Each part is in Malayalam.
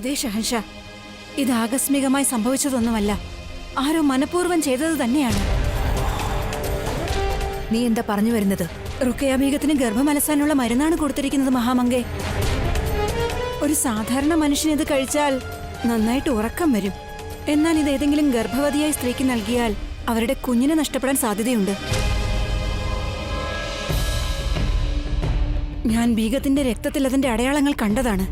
അതെ ഷഹൻഷാ, ഇത് ആകസ്മികമായി സംഭവിച്ചതൊന്നുമല്ല. ആരോ മനഃപൂർവ്വം ചെയ്തത് തന്നെയാണ്. നീ എന്താ പറഞ്ഞു വരുന്നത്? റുഖിയ ബീഗത്തിന് ഗർഭമലസാനുള്ള മരുന്നാണ് കൊടുത്തിരിക്കുന്നത് മഹാമംഗെ. ഒരു സാധാരണ മനുഷ്യന് ഇത് കഴിച്ചാൽ നന്നായിട്ട് ഉറക്കം വരും. എന്നാൽ ഇത് ഏതെങ്കിലും ഗർഭവതിയായ സ്ത്രീക്ക് നൽകിയാൽ അവരുടെ കുഞ്ഞിനെ നഷ്ടപ്പെടാൻ സാധ്യതയുണ്ട്. ഞാൻ ബീഗത്തിന്റെ രക്തത്തിൽ അതിന്റെ അടയാളങ്ങൾ കണ്ടതാണ്.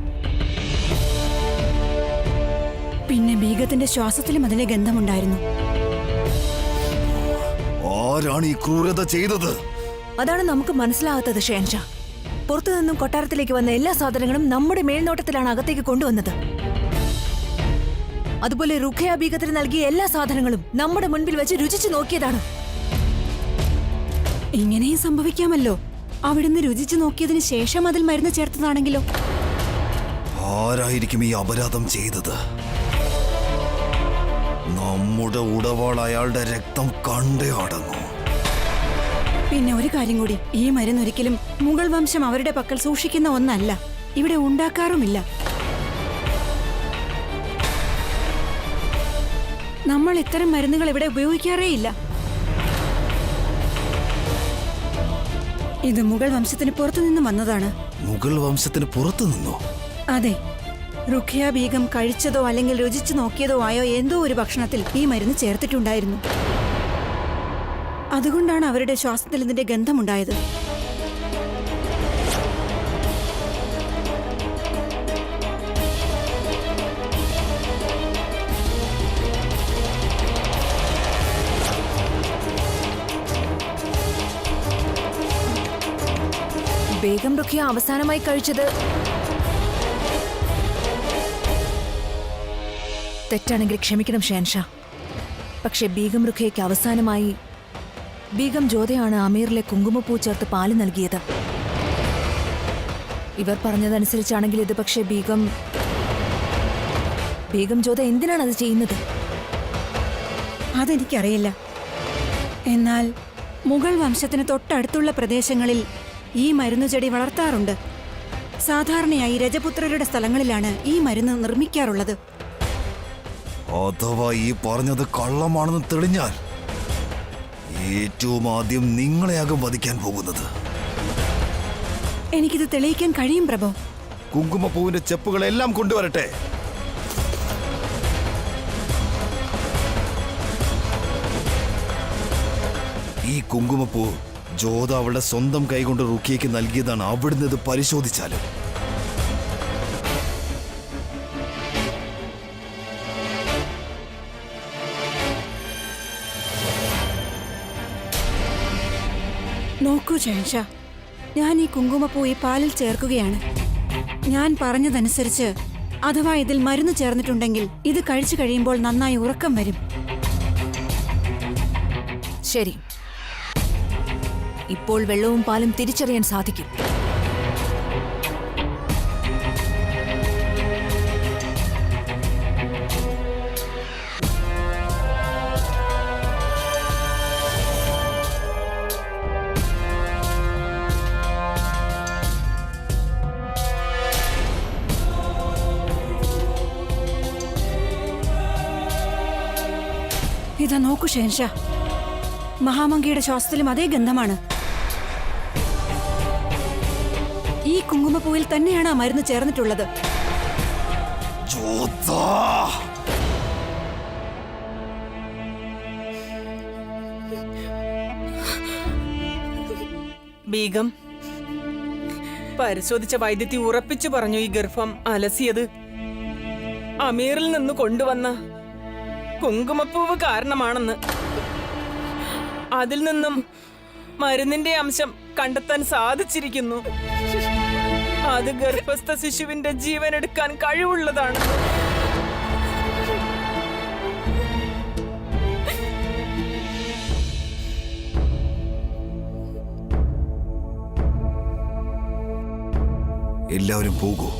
പിന്നെ ബീഗത്തിന്റെ ശ്വാസത്തിലും അതിന്റെ ഗന്ധമുണ്ടായിരുന്നു. ആരാണ് ഈ ക്രൂരത ചെയ്തത്? അതാണ് നമുക്ക് മനസ്സിലാകാത്തത് ഷെൻഷാ. പുറത്തുനിന്നും കൊട്ടാരത്തിലേക്ക് വന്ന എല്ലാ സാധനങ്ങളും നമ്മുടെ മേൽനോട്ടത്തിലാണ് അകത്തേക്ക് കൊണ്ടുവന്നത്. അതുപോലെ റുഖിയ ബീഗത്തിന് നൽകിയ എല്ലാ സാധനങ്ങളും നമ്മുടെ മുൻപിൽ വെച്ച് രുചിച്ചു നോക്കിയതാണ്. ഇങ്ങനെയും സംഭവിക്കാമല്ലോ. അവിടുന്ന് രുചിച്ചു നോക്കിയതിന് ശേഷം അതിൽ മരുന്ന് ചേർത്തതാണെങ്കിലോ? ആരായിരിക്കും ഈ അപരാധം ചെയ്തത്? നമ്മുടെ ഉടവാൾ അയാളുടെ രക്തം കണ്ടേ അടങ്ങൂ. പിന്നെ ഒരു കാര്യം കൂടി, ഈ മരുന്ന് ഒരിക്കലും മുഗൾ വംശം അവരുടെ പക്കൽ സൂക്ഷിക്കുന്ന ഒന്നല്ല, ഇവിടെ ഉണ്ടാക്കാറുമില്ല. നമ്മൾ ഇത്തരം മരുന്നുകൾ ഇവിടെ ഉപയോഗിക്കാറേയില്ല. ഇത് മുഗൾ വംശത്തിന് പുറത്തുനിന്നും വന്നതാണ്. മുഗൾ വംശത്തിന് പുറത്തു നിന്നോ? അതെ. റുഖിയ ബീഗം കഴിച്ചതോ അല്ലെങ്കിൽ രുചിച്ചു നോക്കിയതോ ആയോ എന്തോ ഒരു ഭക്ഷണത്തിൽ ഈ മരുന്ന് ചേർത്തിട്ടുണ്ടായിരുന്നു. അതുകൊണ്ടാണ് അവരുടെ ശ്വാസത്തിൽ ഇതിന്റെ ഗന്ധമുണ്ടായത്. ബേഗം റുഖിയ അവസാനമായി കഴിച്ചത് തെറ്റാണെങ്കിൽ ക്ഷമിക്കണം ഷെൻഷാ. പക്ഷെ ബീഗം റുഖിയയ്ക്ക് അവസാനമായി ബീഗം ജോധയാണ് അമീറിലെ കുങ്കുമപ്പൂ ചേർത്ത് പാല് നൽകിയത്. ഇവർ പറഞ്ഞതനുസരിച്ചാണെങ്കിൽ ഇത് പക്ഷേ ബീഗം ജോധ എന്തിനാണ് അത് ചെയ്യുന്നത്? അതെനിക്കറിയില്ല. എന്നാൽ മുഗൾ വംശത്തിന് തൊട്ടടുത്തുള്ള പ്രദേശങ്ങളിൽ ഈ മരുന്നുചെടി വളർത്താറുണ്ട്. സാധാരണയായി രജപുത്രരുടെ സ്ഥലങ്ങളിലാണ് ഈ മരുന്ന് നിർമ്മിക്കാറുള്ളത്. അഥവാ ഈ പറഞ്ഞത് കള്ളമാണെന്ന് തെളിഞ്ഞാൽ ഏറ്റവും ആദ്യം നിങ്ങളെയാകും വധിക്കാൻ പോകുന്നത്. എനിക്കിത് തെളിയിക്കാൻ കഴിയും പ്രഭു. കുങ്കുമപ്പൂവിന്റെ ചെപ്പുകളെല്ലാം കൊണ്ടുവരട്ടെ. ഈ കുങ്കുമപ്പൂ ജോധ അവളുടെ സ്വന്തം കൈകൊണ്ട് റുഖിയയ്ക്ക് നൽകിയതാണ്. അവിടുന്ന് ഇത് പരിശോധിച്ചാലും നോക്കൂ ഷഹൻഷാ, ഞാൻ ഈ കുങ്കുമപ്പൂ ഈ പാലിൽ ചേർക്കുകയാണ്. ഞാൻ പറഞ്ഞതനുസരിച്ച് അഥവാ ഇതിൽ മരുന്ന് ചേർന്നിട്ടുണ്ടെങ്കിൽ ഇത് കഴിച്ചു കഴിയുമ്പോൾ നന്നായി ഉറക്കം വരും. ശരി, ഇപ്പോൾ വെള്ളവും പാലും തിരിച്ചറിയാൻ സാധിക്കും. ഇതാ നോക്കൂ ഷെൻഷാ, മഹാമംഗിയുടെ ശ്വാസത്തിലും അതേ ഗന്ധമാണ്. ഈ കുങ്കുമപ്പൂവിൽ തന്നെയാണ് ആ മരുന്ന് ചേർന്നിട്ടുള്ളത്. ബീഗം, പരിശോധിച്ച വൈദ്യത്തി ഉറപ്പിച്ചു പറഞ്ഞു ഈ ഗർഭം അലസിയത് അമീറിൽ നിന്ന് കൊണ്ടുവന്ന കുങ്കുമപ്പൂവ് കാരണമാണെന്ന്. അതിൽ നിന്നും മരുന്നിന്റെ അംശം കണ്ടെത്താൻ സാധിച്ചിരിക്കുന്നു. അത് ഗർഭസ്ഥ ശിശുവിന്റെ ജീവൻ എടുക്കാൻ കഴിവുള്ളതാണ്. എല്ലാവരും പോകൂ.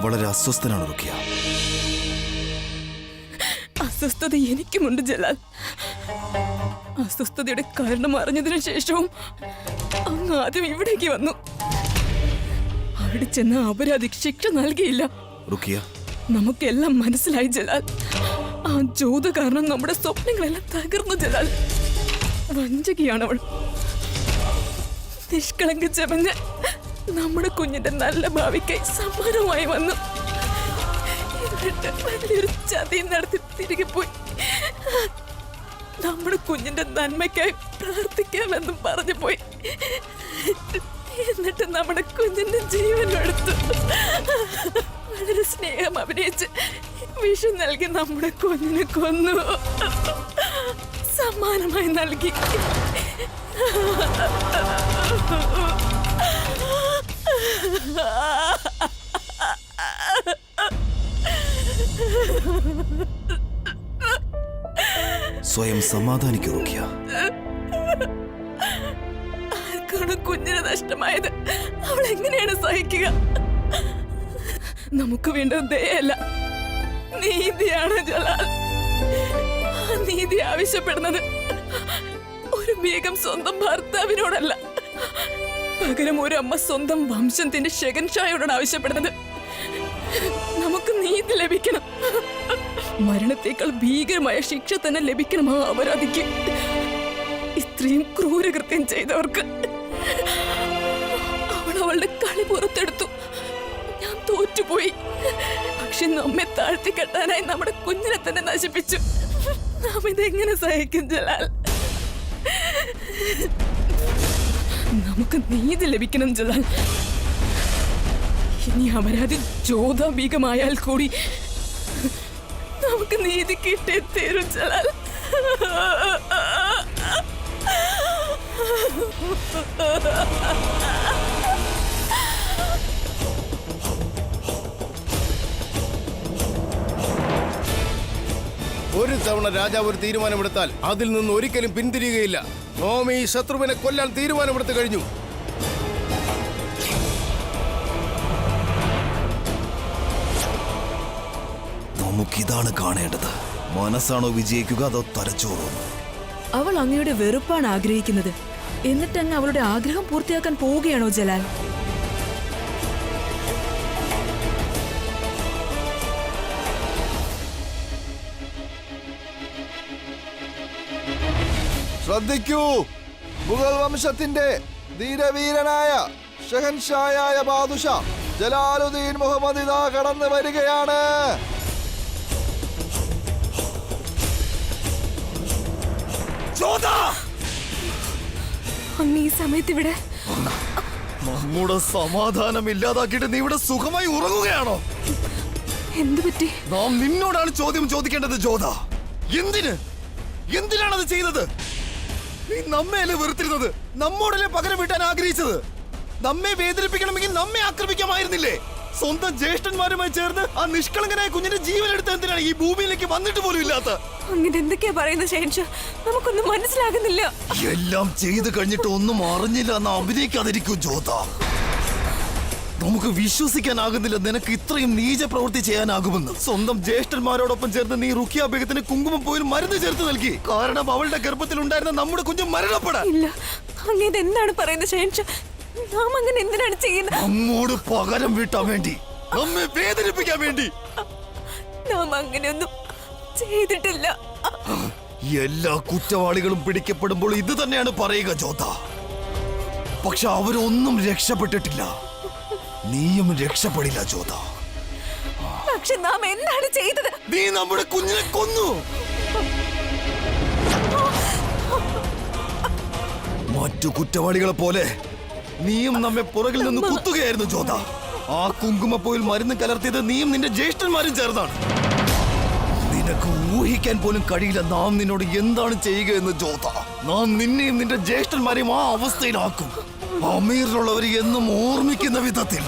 വളരെ അസ്വസ്ഥനാണ് റുക്കിയ. അസ്വസ്ഥത എനിക്കുമുണ്ട് ജലാൽ. അസ്വസ്ഥതയുടെ കാരണം അറിഞ്ഞതിനു ശേഷവും അങ്ങ് ആദ്യം ഇവിടേക്ക് വന്നു. അവിടെ ചെന്ന് അപരാധിക്ക് ശിക്ഷ നൽകിയില്ല. റുക്കിയ, നമുക്കെല്ലാം മനസ്സിലായി ജലാൽ. ആ ജോത കാരണം നമ്മുടെ സ്വപ്നങ്ങളെല്ലാം തകർന്നു ജലാൽ. വഞ്ചകിയാണവൾ. നിഷ്കളങ്ക ചമഞ്ഞ് നമ്മുടെ കുഞ്ഞിന്റെ നല്ല ഭാവിക്കായി സമ്മാനമായി വന്നു. എന്നിട്ട് വലിയൊരു ചതി നടത്തി തിരികെ പോയി. നമ്മുടെ കുഞ്ഞിന്റെ നന്മയ്ക്കായി പ്രാർത്ഥിക്കാമെന്നും പറഞ്ഞു പോയി. എന്നിട്ട് നമ്മുടെ കുഞ്ഞിന്റെ ജീവൻ എടുത്തു. വളരെ സ്നേഹം അഭിനയിച്ച് വിഷം നൽകി നമ്മുടെ കുഞ്ഞിനെ കൊന്നു. സമ്മാനമായി നൽകി. സ്വയം സമാധാനിക്കൂ റുക്കിയ. ആർക്കാണ് കുഞ്ഞിന് നഷ്ടമായത്? അവൾ എങ്ങനെയാണ് സഹിക്കുക? നമുക്ക് വേണ്ടത് ദയയല്ല, നീതിയാണ് ജലാൽ. ആ നീതി ആവശ്യപ്പെടുന്നത് ഒരു ബീഗം സ്വന്തം ഭർത്താവിനോടല്ല, പകരം ഒരു അമ്മ സ്വന്തം വംശത്തിന്റെ ഷെഹൻഷായോടാണ് ആവശ്യപ്പെടുന്നത്. നമുക്ക് നീതി ലഭിക്കണം. മരണത്തേക്കാൾ ഭീകരമായ ശിക്ഷ തന്നെ ലഭിക്കണം ആ അപരാധിക്ക്. ഇത്രയും ക്രൂരകൃത്യം ചെയ്തവർക്ക്. അവൾ അവളുടെ കളി പുറത്തെടുത്തു. ഞാൻ തോറ്റുപോയി. പക്ഷെ നമ്മെ താഴ്ത്തി കെട്ടാനായി നമ്മുടെ കുഞ്ഞിനെ തന്നെ നശിപ്പിച്ചു. നാം ഇതെങ്ങനെ സഹിക്കും ജലാൽ? നമുക്ക് നീതി ലഭിക്കണം ജലാൽ. ഇനി അപരാധി ജോധ ബീഗമായാൽ കൂടി നമുക്ക് നീതി കിട്ടേ തീരും ജലാൽ. ഒരു തവണ രാജാവ് ഒരു തീരുമാനമെടുത്താൽ അതിൽ നിന്ന് ഒരിക്കലും പിന്തിരിയുകയില്ല. നോമി ശത്രുവിനെ കൊല്ലാൻ തീരുമാനമെടുത്തു കഴിഞ്ഞു. നമുക്കിതാണ് കാണേണ്ടത്. മനസ്സാണോ വിജയിക്കുക അതോ തലച്ചോറോ? അവൾ അങ്ങയുടെ വെറുപ്പാണ് ആഗ്രഹിക്കുന്നത്. എന്നിട്ട് അങ്ങ് അവളുടെ ആഗ്രഹം പൂർത്തിയാക്കാൻ പോവുകയാണോ ജലാൽ? ശ്രദ്ധിക്കൂ, മുഗൾ വംശത്തിന്റെ ധീരവീരനായ ഷഹൻഷായായ ബാദുഷാ ജലാലുദ്ദീൻ മുഹമ്മദ് ഇതാ കടന്നു വരികയാണ്. അങ്ങ് ഈ സമയത്ത് ഇവിടെ നമ്മുടെ സമാധാനം ഇല്ലാതാക്കിയിട്ട് നീ ഇവിടെ സുഖമായി ഉറങ്ങുകയാണോ? എന്തു പറ്റി? നാം നിന്നോടാണ് ചോദ്യം ചോദിക്കേണ്ടത് ജോധ. എന്തിനാണത് ചെയ്തത്? നീ നമ്മയല്ലേ വെറുത്തിരുന്നത്? നമ്മോടല്ലേ പകരം വീട്ടാൻ ആഗ്രഹിച്ചത്? നമ്മെ വേദനിപ്പിക്കണമെങ്കിൽ നമ്മെ ആക്രമിക്കാമായിരുന്നില്ലേ? സ്വന്തം ജ്യേഷ്ഠന്മാരുമായി ചേർന്ന് ആ നിഷ്കളങ്കനായ കുഞ്ഞിന്റെ ജീവൻ എടുത്ത എന്തിനാണ് ഈ ഭൂമിയിലേക്ക് വന്നിട്ട് പോലും ഇല്ലാത്ത? അങ്ങനെ എന്തൊക്കെയാ പറയുന്നത് ഷെഹൻഷാ? നമുക്കൊന്നും മനസ്സിലാകുന്നില്ല. എല്ലാം ചെയ്തു കഴിഞ്ഞിട്ട് ഒന്നും അറിഞ്ഞില്ല എന്ന് അഭിനയിക്കാതിരിക്കൂ ജോധ. നമുക്ക് വിശ്വസിക്കാനാകുന്നില്ല നിനക്ക് ഇത്രയും നീച പ്രവൃത്തി ചെയ്യാനാകുമെന്ന്. സ്വന്തം ജ്യേഷ്ഠന്മാരോടൊപ്പം ചേർന്ന് നീ റുക്കിയ ബേഗത്തിന് കുങ്കുമപ്പൂവിൽ മരുന്ന് ചേർത്ത് നൽകി. കാരണം അവളുടെ ഗർഭത്തിൽ ഉണ്ടായിരുന്ന നമ്മുടെ കുഞ്ഞ് മരണപ്പെടാൻ. ഇല്ല, അങ്ങ് എന്താണ് പറയുന്നത് ഷെഹൻഷാ? നാം അങ്ങനെ എന്തിനാണ് ചെയ്യുന്നത്? നമ്മോട് പകരം വീട്ടാൻ വേണ്ടി, നമ്മെ വേദനിപ്പിക്കാൻ വേണ്ടി. നാം അങ്ങനെയൊന്നും ചെയ്തിട്ടില്ല. എല്ലാ കുറ്റവാളികളും പിടിക്കപ്പെടുമ്പോൾ ഇത് തന്നെയാണ് പറയുക ജോധ. പക്ഷെ അവരൊന്നും രക്ഷപ്പെട്ടിട്ടില്ല. നീയും രക്ഷപ്പെടില്ല ജോധ. പക്ഷെ നാം എന്താണ് ചെയ്തത്? നീ നമ്മുടെ കുഞ്ഞിനെ കൊന്നു. മറ്റു കുറ്റവാളികളെ പോലെ നീയും നമ്മെ പുറകിൽ നിന്ന് കുത്തുകയായിരുന്നു ജോധ. ആ കുങ്കുമപ്പൂവിൽ മരുന്ന് കലർത്തിയത് നീയും നിന്റെ ജ്യേഷ്ഠന്മാരും ചേർന്നാണ്. നിനക്ക് ഊഹിക്കാൻ പോലും കഴിയില്ല നാം നിന്നോട് എന്താണ് ചെയ്യുക എന്ന് ജോധ. നാം നിന്നെയും നിന്റെ ജ്യേഷ്ഠന്മാരെയും ആ അവസ്ഥയിലാക്കും. അമീറിലുള്ളവർ എന്നും ഓർമ്മിക്കുന്ന വിധത്തിൽ.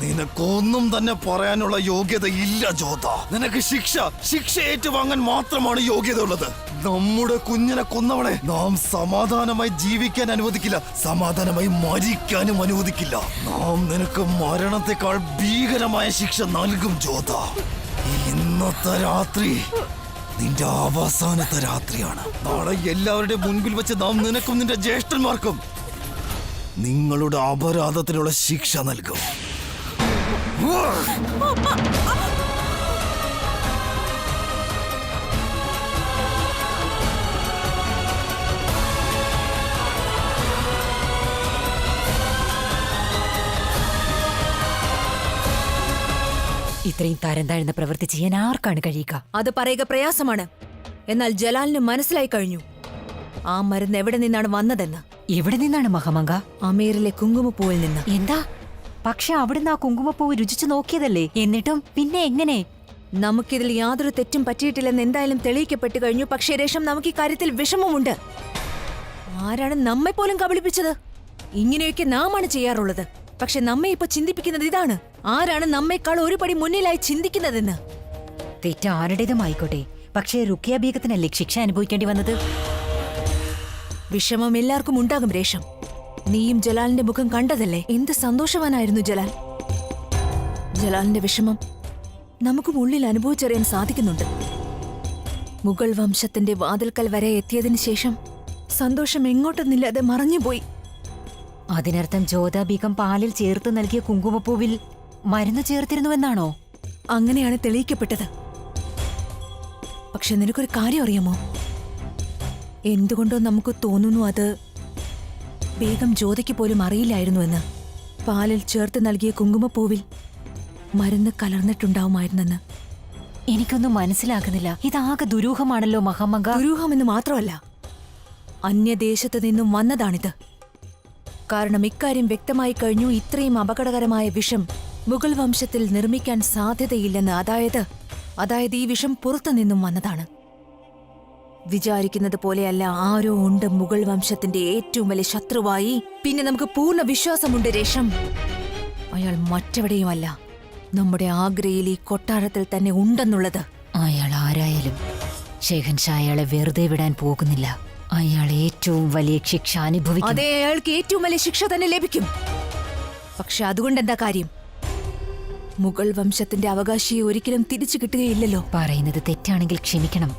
നിനക്കൊന്നും തന്നെ പറയാനുള്ള യോഗ്യത ഇല്ല ജോധ. നിനക്ക് ശിക്ഷ ഏറ്റുവാങ്ങാൻ മാത്രമാണ് യോഗ്യത ഉള്ളത്. നമ്മുടെ കുഞ്ഞിനെ കൊന്നവളെ നാം സമാധാനമായി ജീവിക്കാൻ അനുവദിക്കില്ല, സമാധാനമായി മരിക്കാനും അനുവദിക്കില്ല. നാം നിനക്ക് മരണത്തെക്കാൾ ഭീകരമായ ശിക്ഷ നൽകും ജോധ. ഇന്നത്തെ രാത്രി നിന്റെ അവസാനത്തെ രാത്രിയാണ്. നാളെ എല്ലാവരുടെയും മുൻപിൽ വെച്ച് നാം നിനക്കും നിന്റെ ജ്യേഷ്ഠന്മാർക്കും നിങ്ങളുടെ അപരാധത്തിനുള്ള ശിക്ഷ നൽകും. ഇത്രയും തരം താഴ്ന്ന പ്രവൃത്തി ചെയ്യാൻ ആർക്കാണ് കഴിയുക? അത് പറയുക പ്രയാസമാണ്. എന്നാൽ ജലാലിന് മനസ്സിലായി കഴിഞ്ഞു ആ മരുന്ന് എവിടെ നിന്നാണ് വന്നതെന്ന്. എവിടെ നിന്നാണ് മഹാമംഗ? അമീറിലെ കുങ്കുമപ്പൂവിൽ നിന്ന്. എന്താ? പക്ഷെ അവിടുന്ന് ആ കുങ്കുമപ്പൂവ് രുചിച്ചു നോക്കിയതല്ലേ? എന്നിട്ടും പിന്നെ എങ്ങനെ? നമുക്കിതിൽ യാതൊരു തെറ്റും പറ്റിയിട്ടില്ലെന്ന് എന്തായാലും തെളിയിക്കപ്പെട്ടു കഴിഞ്ഞു. പക്ഷേ രേഷം, നമുക്ക് ഈ കാര്യത്തിൽ വിഷമമുണ്ട്. ആരാണ് നമ്മെ പോലും കബളിപ്പിച്ചത്? ഇങ്ങനെയൊക്കെ നാമാണ് ചെയ്യാറുള്ളത്. പക്ഷെ നമ്മെ ഇപ്പൊ ചിന്തിപ്പിക്കുന്നത് ഇതാണ്: ആരാണ് നമ്മെക്കാൾ ഒരു പടി മുന്നിലായി ചിന്തിക്കുന്നതെന്ന്. തെറ്റ് ആരുടേതും ആയിക്കോട്ടെ, പക്ഷേ റുക്കിയ ബീഗത്തിനല്ലേ ശിക്ഷ അനുഭവിക്കേണ്ടി വന്നത്? വിഷമം എല്ലാവർക്കും ഉണ്ടാകും രേഷം. നീയും ജലാലിന്റെ മുഖം കണ്ടതല്ലേ? എന്ത് സന്തോഷവാനായിരുന്നു ജലാൽ. ജലാലിന്റെ വിഷമം നമുക്കും ഉള്ളിൽ അനുഭവിച്ചറിയാൻ സാധിക്കുന്നുണ്ട്. മുഗൾ വംശത്തിന്റെ വാതിൽക്കൽ വരെ എത്തിയതിനു ശേഷം സന്തോഷം എങ്ങോട്ടെന്നില്ലാതെ മറഞ്ഞുപോയി. അതിനർത്ഥം ജോധാ ബീഗം പാലിൽ ചേർത്ത് നൽകിയ കുങ്കുമപ്പൂവിൽ മരുന്ന് ചേർത്തിരുന്നുവെന്നാണോ? അങ്ങനെയാണ് തെളിയിക്കപ്പെട്ടത്. പക്ഷെ നിനക്കൊരു കാര്യം അറിയാമോ? എന്തുകൊണ്ടോ നമുക്ക് തോന്നുന്നു അത് ബീഗം ജ്യോതിക്ക് പോലും അറിയില്ലായിരുന്നുവെന്ന്. പാലിൽ ചേർത്ത് നൽകിയ കുങ്കുമപ്പൂവിൽ മരുന്ന് കലർന്നിട്ടുണ്ടാവുമായിരുന്നെന്ന്. എനിക്കൊന്നും മനസ്സിലാകുന്നില്ല. ഇതാകെ ദുരൂഹമാണല്ലോ മഹാമംഗ. ദുരൂഹമെന്ന് മാത്രമല്ല, അന്യദേശത്ത് നിന്നും വന്നതാണിത്. കാരണം ഇക്കാര്യം വ്യക്തമായി കഴിഞ്ഞു. ഇത്രയും അപകടകരമായ വിഷം മുഗൾ വംശത്തിൽ നിർമ്മിക്കാൻ സാധ്യതയില്ലെന്ന്. അതായത് ഈ വിഷം പുറത്തുനിന്നും വന്നതാണ്. വിചാരിക്കുന്നത് പോലെയല്ല. ആരോ ഉണ്ട് മുഗൾ വംശത്തിന്റെ ഏറ്റവും വലിയ ശത്രുവായി. പിന്നെ നമുക്ക് പൂർണ്ണ വിശ്വാസമുണ്ട് രേഷം, അയാൾ മറ്റെവിടെയുമല്ല, നമ്മുടെ ആഗ്രയിൽ ഈ കൊട്ടാരത്തിൽ തന്നെ ഉണ്ടെന്നുള്ളത്. അയാൾ ആരായാലും ഷെഹൻഷാ അയാളെ വെറുതെ വിടാൻ പോകുന്നില്ല. അയാൾ ഏറ്റവും വലിയ ശിക്ഷ അനുഭവിക്കും. അതെ, അയാൾക്ക് ഏറ്റവും വലിയ ശിക്ഷ തന്നെ ലഭിക്കും. പക്ഷെ അതുകൊണ്ട് എന്താ കാര്യം? മുഗൾ വംശത്തിന്റെ അവകാശിയെ ഒരിക്കലും തിരിച്ചു കിട്ടുകയില്ലല്ലോ. പറയുന്നത് തെറ്റാണെങ്കിൽ ക്ഷമിക്കണം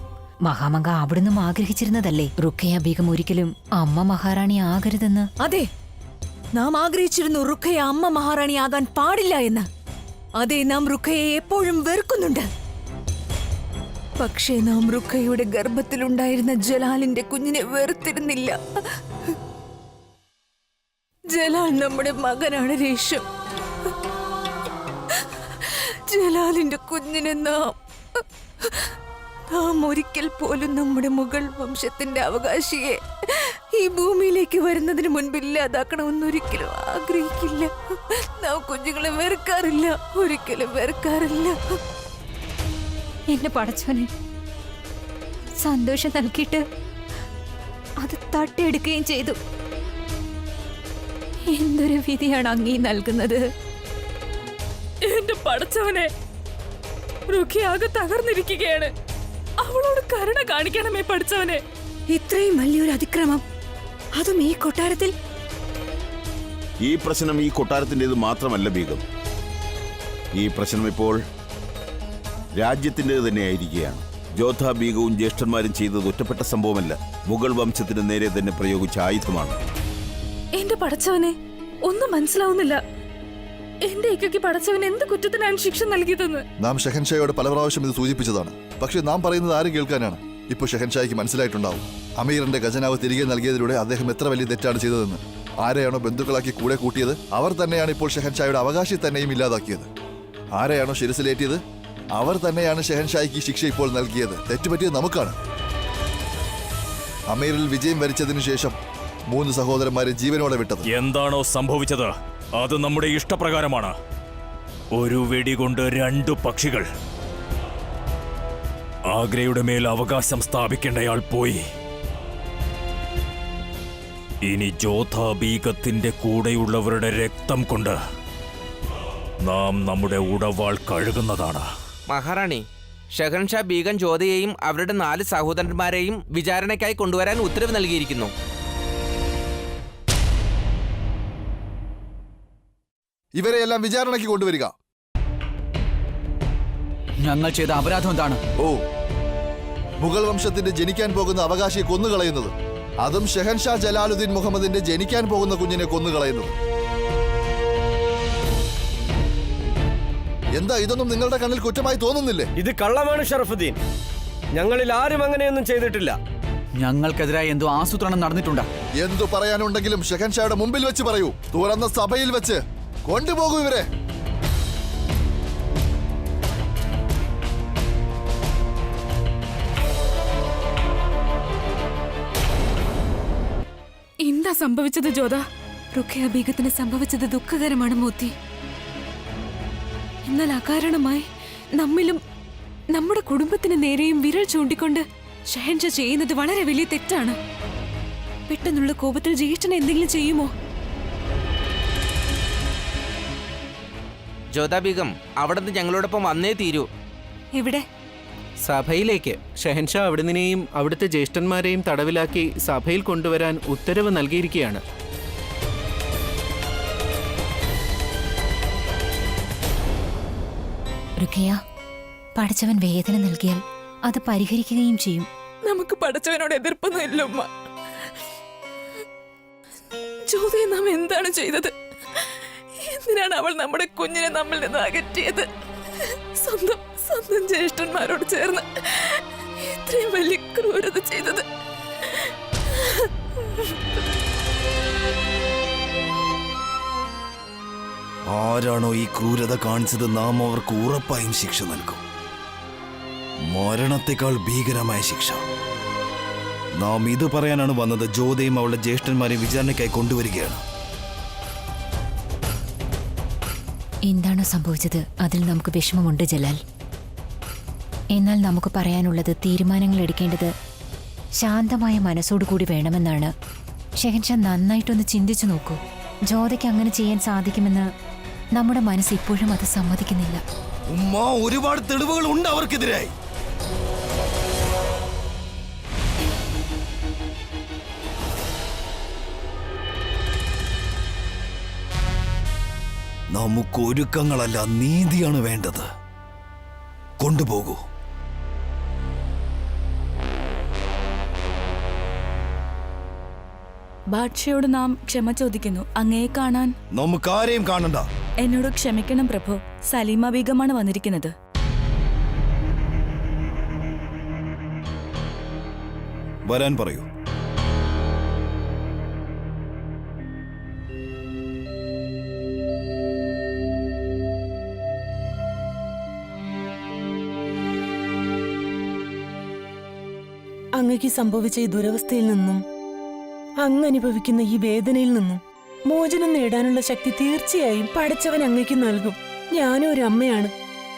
മഹാമംഗ. അവിടുന്ന് ആഗ്രഹിച്ചിരുന്നതല്ലേ റുഖയ ബീഗം ഒരിക്കലും അമ്മ മഹാറാണി ആകരുതെന്ന്? അതെ, നാം ആഗ്രഹിച്ചിരുന്നു റുഖയ അമ്മ മഹാറാണി ആകാൻ പാടില്ല എന്ന്. അതെ, നാം റുഖയെ എപ്പോഴും വെറുക്കുന്നുണ്ട്. പക്ഷേ നാം റുഖയുടെ ഗർഭത്തിലുണ്ടായിരുന്ന ജലാലിന്റെ കുഞ്ഞിനെ വെറുത്തിരുന്നില്ല. ജലാൽ നമ്മുടെ മകനാണ് രേഷം. ജലാലിന്റെ കുഞ്ഞിനെ നാം ഒരിക്കൽ പോലും നമ്മുടെ മുഗൾ വംശത്തിന്റെ അവകാശിയെ ഈ ഭൂമിയിലേക്ക് വരുന്നതിന് മുൻപ് ഇല്ലാതാക്കണമെന്നൊരിക്കലും ആഗ്രഹിക്കില്ല. നാം കുഞ്ഞുങ്ങളെ വെറുക്കാറില്ല, ഒരിക്കലും വെറുക്കാറില്ല. എന്നെ പടച്ചോനെ സന്തോഷം നൽകിയിട്ട് അത് തട്ടിയെടുക്കുകയും ചെയ്തു. എന്തൊരു വിധിയാണ് അങ്ങീ നൽകുന്നത്. എന്റെ പടച്ചവനെ, റുഖിയാകെ തകർന്നിരിക്കുകയാണ്. അവളോട് കരുണ കാണിക്കണമേ പഠിച്ചവനെ. ഇത്രയും വലിയൊരു അതിക്രമം, അതും ഈ കൊട്ടാരത്തിൽ. ഈ പ്രശ്നം ഈ കൊട്ടാരത്തിൻ്റെത് മാത്രമല്ല ബീഗം. ഈ പ്രശ്നം ഇപ്പോൾ രാജ്യത്തിൻ്റെത് തന്നെയായിരിക്കുകയാണ്. ജോധാ ബീഗവും ജ്യേഷ്ഠന്മാരും ചെയ്തത് ഒറ്റപ്പെട്ട സംഭവമല്ല, മുഗൾ വംശത്തിന് നേരെ തന്നെ പ്രയോഗിച്ച ആയുധമാണ്. എന്റെ പടച്ചവനെ, ഒന്നും മനസ്സിലാവുന്നില്ല. എന്റെ ഇക്കയ്ക്ക് പടച്ചവൻ എന്ത് കുറ്റത്തിനാണ് ശിക്ഷ നൽകിയതെന്ന്. നാം ഷെഹൻഷായോട് പല പ്രാവശ്യം ഇത് സൂചിപ്പിച്ചതാണ്. പക്ഷെ നാം പറയുന്നത് ആരും കേൾക്കാനാണ്? ഇപ്പൊ ഷെഹൻഷായ്ക്ക് മനസ്സിലായിട്ടുണ്ടാവും അമീറിന്റെ ഖജനാവ് തിരികെ നൽകിയതിലൂടെ അദ്ദേഹം എത്ര വലിയ തെറ്റാണ് ചെയ്തതെന്ന്. ആരെയാണോ ബന്ധുക്കളാക്കി കൂടെ കൂട്ടിയത് അവർ തന്നെയാണ് ഇപ്പോൾ ഷെഹൻഷായുടെ അവകാശി തന്നെയും ഇല്ലാതാക്കിയത്. ആരെയാണോ ശിരസിലേറ്റിയത് അവർ തന്നെയാണ് ഷെഹൻഷായ്ക്ക് ശിക്ഷ ഇപ്പോൾ നൽകിയത്. തെറ്റുപറ്റിയത് നമുക്കാണ്. അമീറിൽ വിജയം വരിച്ചതിനു ശേഷം 3 സഹോദരന്മാരെ ജീവനോടെ വിട്ടത്. എന്താണോ സംഭവിച്ചത് അത് നമ്മുടെ ഇഷ്ടപ്രകാരമാണ്. ഒരു വെടികൊണ്ട് 2 പക്ഷികൾ. ആഗ്രയുടെ മേൽ അവകാശം സ്ഥാപിക്കേണ്ടയാൾ പോയി. ഇനി ജോധാ ബീഗത്തിന്റെ കൂടെയുള്ളവരുടെ രക്തം കൊണ്ട് നാം നമ്മുടെ ഉടവാൾ കഴുകുന്നതാണ്. മഹാറാണി, ഷെഹൻഷാ ബീഗം ജ്യോതിയെയും അവരുടെ 4 സഹോദരന്മാരെയും വിചാരണയ്ക്കായി കൊണ്ടുവരാൻ ഉത്തരവ് നൽകിയിരിക്കുന്നു. ഇവരെയെല്ലാം വിചാരണയ്ക്ക് കൊണ്ടുവരിക. ഞങ്ങൾ ചെയ്ത അപരാധം എന്താണ്? ഓ, മുഗൾ വംശത്തിന്റെ ജനിക്കാൻ പോകുന്ന അവകാശിയെ കൊന്നുകളയുന്നത്, അതും ഷെഹൻഷാ ജലാലുദ്ദീൻ മുഹമ്മദിന്റെ ജനിക്കാൻ പോകുന്ന കുഞ്ഞിനെ കൊന്നുകളയുന്നത്. എന്താ ഇതൊന്നും നിങ്ങളുടെ കണ്ണിൽ കുറ്റമായി തോന്നുന്നില്ലേ? ഇത് കള്ളമാണ് ഷറഫുദ്ദീൻ. ഞങ്ങളിൽ ആരും അങ്ങനെയൊന്നും ചെയ്തിട്ടില്ല. ഞങ്ങൾക്കെതിരായി എന്തോ ആസൂത്രണം നടന്നിട്ടുണ്ട്. എന്തു പറയാനുണ്ടെങ്കിലും ഷെഹൻഷായുടെ മുമ്പിൽ വെച്ച് പറയൂ. തുറന്ന സഭയിൽ വെച്ച് കൊണ്ടുപോകൂ ഇവരെ. എന്താ സംഭവിച്ചത് ജോധ? റുഖിയ ബീഗത്തിന് സംഭവിച്ചത് ദുഃഖകരമാണ് മോത്തി. എന്നാൽ അകാരണമായി നമ്മിലും നമ്മുടെ കുടുംബത്തിന് നേരെയും വിരൽ ചൂണ്ടിക്കൊണ്ട് ഷെഹൻഷാ ചെയ്യുന്നത് വളരെ വലിയ തെറ്റാണ്. പെട്ടെന്നുള്ള കോപത്തിൽ ജ്യേഷ്ഠൻ എന്തെങ്കിലും ചെയ്യുമോ? ജ്യോത ബീഗം, അവിടുന്ന് ഞങ്ങളോടൊപ്പം വന്നേ തീരൂ. എവിടെ? സഭയിലേക്ക്. ഷെഹൻഷാ അവിടുന്നെയും അവിടുത്തെ ജ്യേഷ്ഠന്മാരെയും തടവിലാക്കി സഭയിൽ കൊണ്ടുവരാൻ ഉത്തരവ് നൽകിയിരിക്കുകയാണ്. റുഖിയ, പഠിച്ചവൻ വേദന നൽകിയാൽ അത് പരിഹരിക്കുകയും ചെയ്യും. നമുക്ക് പഠിച്ചവനോട് എതിർപ്പൊന്നും ഇല്ല ഉമ്മ. ജ്യോതിയെ നാം എന്താണ് ചെയ്തത്? എന്തിനാണ് അവൾ നമ്മുടെ കുഞ്ഞിനെ നമ്മിൽ നിന്ന് അകറ്റിയത്? സ്വന്തം ജ്യേഷ്ഠന്മാരോട് ചേർന്ന് ഇത്രയും വലിയ ക്രൂരത ചെയ്തത്. ആരാണോ ഈ ക്രൂരത കാണിച്ചത് നാം അവർക്ക് ഉറപ്പായും ശിക്ഷ നൽകും. മരണത്തെക്കാൾ ഭീകരമായ ശിക്ഷ. നാം ഇത് പറയാനാണ് വന്നത്. ജ്യോതിയും അവളുടെ ജ്യേഷ്ഠന്മാരെയും വിചാരണയ്ക്കായി കൊണ്ടുവരികയാണ്. എന്താണോ സംഭവിച്ചത് അതിൽ നമുക്ക് വിഷമമുണ്ട് ജലാൽ. എന്നാൽ നമുക്ക് പറയാനുള്ളത്, തീരുമാനങ്ങൾ എടുക്കേണ്ടത് ശാന്തമായ മനസ്സോടുകൂടി വേണമെന്നാണ്. ഷെഹൻഷാ, നന്നായിട്ടൊന്ന് ചിന്തിച്ചു നോക്കൂ. ജ്യോതിക്ക് അങ്ങനെ ചെയ്യാൻ സാധിക്കുമെന്ന് നമ്മുടെ മനസ്സ് ഇപ്പോഴും അത് സമ്മതിക്കുന്നില്ല. ഉമ്മ, ഒരുപാട് തെളിവുകൾ ഉണ്ട് അവർക്കെതിരായി. നമുക്ക് ഒരുക്കങ്ങളല്ല, നീതിയാണ് വേണ്ടത്. കൊണ്ടുപോകൂ. ബാദ്ഷയോട് നാം ക്ഷമ ചോദിക്കുന്നു. അങ്ങയെ കാണാൻ നമുക്കാരെയും കാണണ്ട. എന്നോട് ക്ഷമിക്കണം പ്രഭു. സലീമ ബീഗമാണ് വന്നിരിക്കുന്നത്. വരാൻ പറയൂ. അങ്ങക്ക് സംഭവിച്ച ഈ ദുരവസ്ഥയിൽ നിന്നും, അങ്ങ് അനുഭവിക്കുന്ന ഈ വേദനയിൽ നിന്നും മോചനം നേടാനുള്ള ശക്തി തീർച്ചയായും പഠിച്ചവൻ അങ്ങയ്ക്ക് നൽകും. ഞാനും ഒരു അമ്മയാണ്.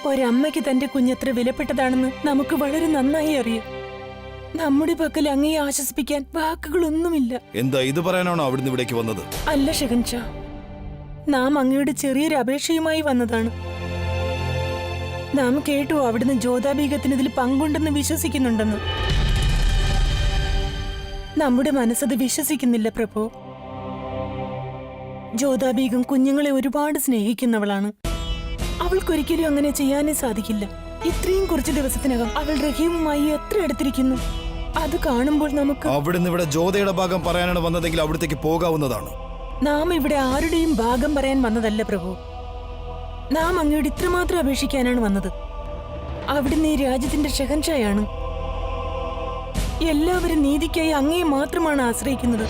ഒരമ്മയ്ക്ക് തന്റെ കുഞ്ഞെത്ര വിലപ്പെട്ടതാണെന്ന് നമുക്ക് വളരെ നന്നായി അറിയാം. നമ്മുടെ പക്കൽ അങ്ങയെ ആശ്വസിപ്പിക്കാൻ വാക്കുകളൊന്നുമില്ല. എന്താ ഇത് പറയാനാണോ അവിടുന്ന് ഇവിടേക്ക് വന്നത്? അല്ല ഷെഹൻഷാ, നാം അങ്ങയുടെ ചെറിയൊരു അപേക്ഷയുമായി വന്നതാണ്. നാം കേട്ടു അവിടുന്ന് ജ്യോതാബീഗത്തിന് ഇതിൽ പങ്കുണ്ടെന്ന് വിശ്വസിക്കുന്നുണ്ടെന്ന്. നമ്മുടെ മനസ്സത് വിശ്വസിക്കുന്നില്ല പ്രഭു. ജ്യോതാബീഗം കുഞ്ഞുങ്ങളെ ഒരുപാട് സ്നേഹിക്കുന്നവളാണ്. അവൾക്കൊരിക്കലും അങ്ങനെ ചെയ്യാനേ സാധിക്കില്ല. ഇത്രയും കുറച്ച് ദിവസത്തിനകം അവൾ റഹീമുമായി എത്ര അടുത്തിരിക്കുന്നു. അത് കാണുമ്പോൾ നമുക്ക് അവിടുന്ന് ഇവിടെ ജ്യോതിയുടെ ഭാഗം പറയാനാണ് വന്നതെങ്കിൽ അവിടത്തേക്ക് പോകാവുന്നതാണ്. നാം ഇവിടെ ആരുടെയും ഭാഗം പറയാൻ വന്നതല്ല പ്രഭു. നാം അങ്ങയോട് ഇത്രമാത്രം അപേക്ഷിക്കാനാണ് വന്നത്. അവിടുന്ന് ഈ രാജ്യത്തിന്റെ ഷെഹൻഷായാണ്. എല്ലാവരും നീതിക്കായി അങ്ങയെ മാത്രമാണ് ആശ്രയിക്കുന്നത്.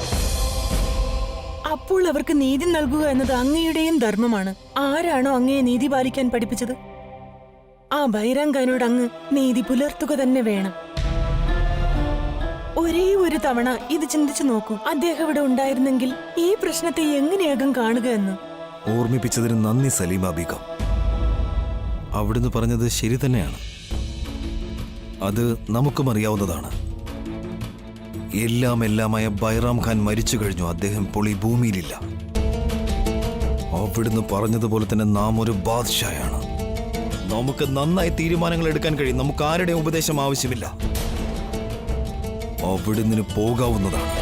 അപ്പോൾ അവർക്ക് നീതി നൽകുക എന്നത് അങ്ങയുടെയും ധർമ്മമാണ്. ആരാണോ അങ്ങയെ നീതി പാലിക്കാൻ പഠിപ്പിച്ചത്, ആ ബൈരാങ്കാനോട് അങ്ങ് നീതി പുലർത്തുക തന്നെ വേണം. ഒരേ ഒരു തവണ ഇത് ചിന്തിച്ചു നോക്കൂ. അദ്ദേഹം ഇവിടെ ഉണ്ടായിരുന്നെങ്കിൽ ഈ പ്രശ്നത്തെ എങ്ങനെയാകും കാണുക എന്ന്. ഓർമ്മിപ്പിച്ചതിന് നന്ദി സലീമ ബീഗം. അവിടുന്ന് പറഞ്ഞത് ശരി തന്നെയാണ്. അത് നമുക്കും അറിയാവുന്നതാണ്. എല്ലാമായ ബൈറാം ഖാൻ മരിച്ചു കഴിഞ്ഞു. അദ്ദേഹം ഇപ്പോൾ ഈ ഭൂമിയിലില്ല. അവിടുന്ന് പറഞ്ഞതുപോലെ തന്നെ നാം ഒരു ബാദ്ഷായാണ്. നമുക്ക് നന്നായി തീരുമാനങ്ങൾ എടുക്കാൻ കഴിയും. നമുക്ക് ആരുടെയും ഉപദേശം ആവശ്യമില്ല. അവിടുന്ന് പോകാവുന്നതാണ്.